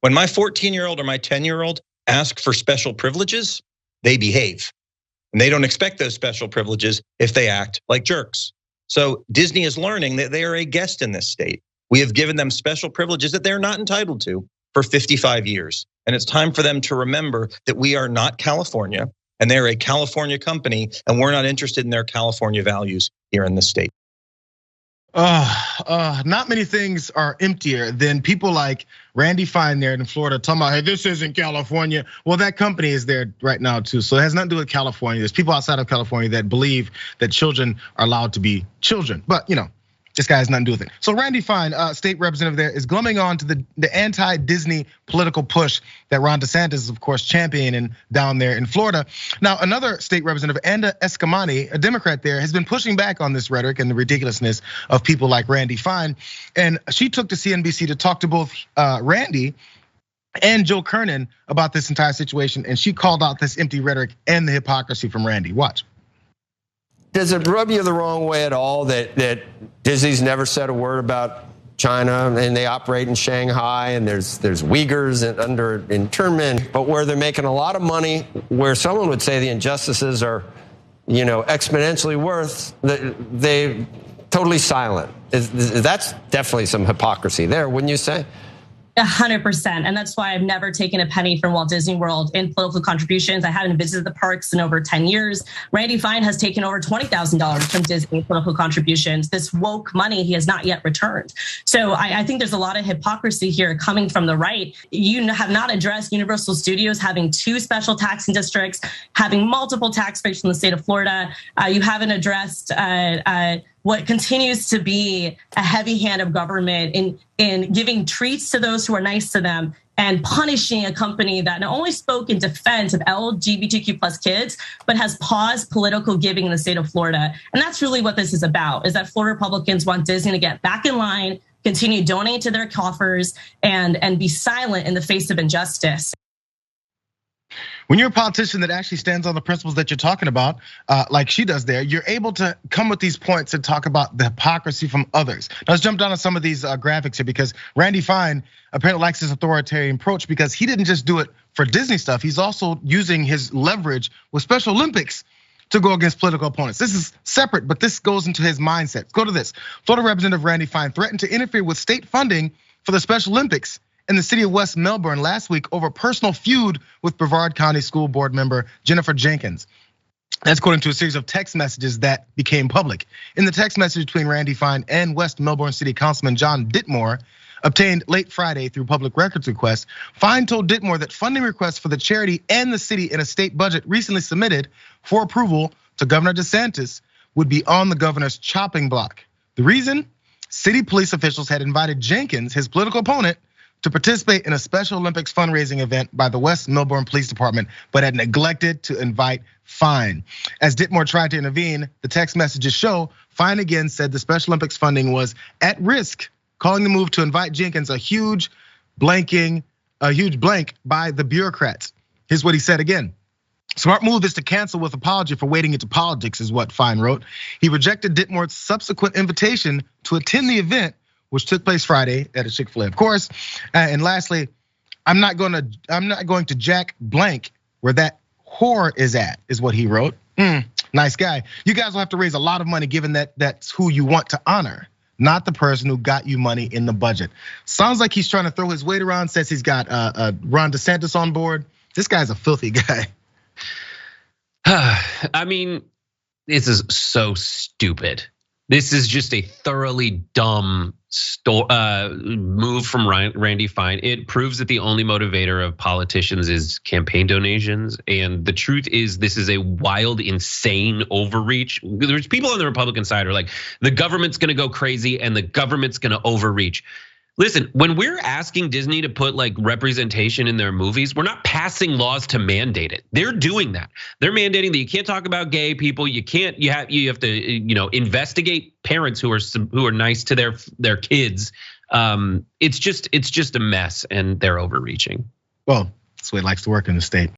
When my 14-year-old or my 10-year-old ask for special privileges, they behave. And they don't expect those special privileges if they act like jerks. So Disney is learning that they are a guest in this state. We have given them special privileges that they're not entitled to for 55 years. And it's time for them to remember that we are not California, and they're a California company, and we're not interested in their California values here in the state. Not many things are emptier than people like Randy Fine there in Florida talking about, hey, this isn't California. Well, that company is there right now too. So it has nothing to do with California. There's people outside of California that believe that children are allowed to be children. But this guy has nothing to do with it. So Randy Fine, state representative there, is glomming on to the anti-Disney political push that Ron DeSantis is, of course, championing down there in Florida. Now, another state representative, Anda Escamani, a Democrat there, has been pushing back on this rhetoric and the ridiculousness of people like Randy Fine. And she took to CNBC to talk to both Randy and Joe Kernan about this entire situation. And she called out this empty rhetoric and the hypocrisy from Randy. Watch. Does it rub you the wrong way at all that Disney's never said a word about China and they operate in Shanghai and there's Uyghurs under internment, but where they're making a lot of money, where someone would say the injustices are, exponentially worse, they totally silent. That's definitely some hypocrisy there, wouldn't you say? 100%. And that's why I've never taken a penny from Walt Disney World in political contributions. I haven't visited the parks in over 10 years. Randy Fine has taken over $20,000 from Disney political contributions. This woke money he has not yet returned. So I think there's a lot of hypocrisy here coming from the right. You have not addressed Universal Studios having 2 special taxing districts, having multiple tax breaks from the state of Florida. You haven't addressed what continues to be a heavy hand of government in giving treats to those who are nice to them and punishing a company that not only spoke in defense of LGBTQ plus kids, but has paused political giving in the state of Florida. And that's really what this is about, is that Florida Republicans want Disney to get back in line, continue donating to their coffers, and be silent in the face of injustice. When you're a politician that actually stands on the principles that you're talking about, like she does there, you're able to come with these points and talk about the hypocrisy from others. Now let's jump down to some of these graphics here, because Randy Fine apparently likes this authoritarian approach because he didn't just do it for Disney stuff. He's also using his leverage with Special Olympics to go against political opponents. This is separate, but this goes into his mindset. Go to this. Florida Representative Randy Fine threatened to interfere with state funding for the Special Olympics in the city of West Melbourne last week over a personal feud with Brevard County School Board member Jennifer Jenkins. That's according to a series of text messages that became public. In the text message between Randy Fine and West Melbourne City Councilman John Ditmore, obtained late Friday through public records request, Fine told Ditmore that funding requests for the charity and the city in a state budget recently submitted for approval to Governor DeSantis would be on the governor's chopping block. The reason? City police officials had invited Jenkins, his political opponent, to participate in a Special Olympics fundraising event by the West Melbourne Police Department, but had neglected to invite Fine. As Ditmore tried to intervene, the text messages show Fine again said the Special Olympics funding was at risk, calling the move to invite Jenkins a huge blank by the bureaucrats. Here's what he said again. Smart move is to cancel with apology for wading into politics, is what Fine wrote. He rejected Ditmore's subsequent invitation to attend the event, which took place Friday at a Chick-fil-A, of course. And lastly, I'm not going to jack blank where that whore is at, is what he wrote. Nice guy. You guys will have to raise a lot of money, given that that's who you want to honor, not the person who got you money in the budget. Sounds like he's trying to throw his weight around, says he's got Ron DeSantis on board. This guy's a filthy guy. I mean, this is so stupid. This is just a thoroughly dumb move from Randy Fine. It proves that the only motivator of politicians is campaign donations. And the truth is, this is a wild, insane overreach. There's people on the Republican side who are like, the government's gonna go crazy and the government's gonna overreach. Listen, when we're asking Disney to put like representation in their movies, we're not passing laws to mandate it. They're doing that. They're mandating that you can't talk about gay people. You have to investigate parents who are nice to their kids. It's just a mess, and they're overreaching. Well, that's the way it likes to work in the state.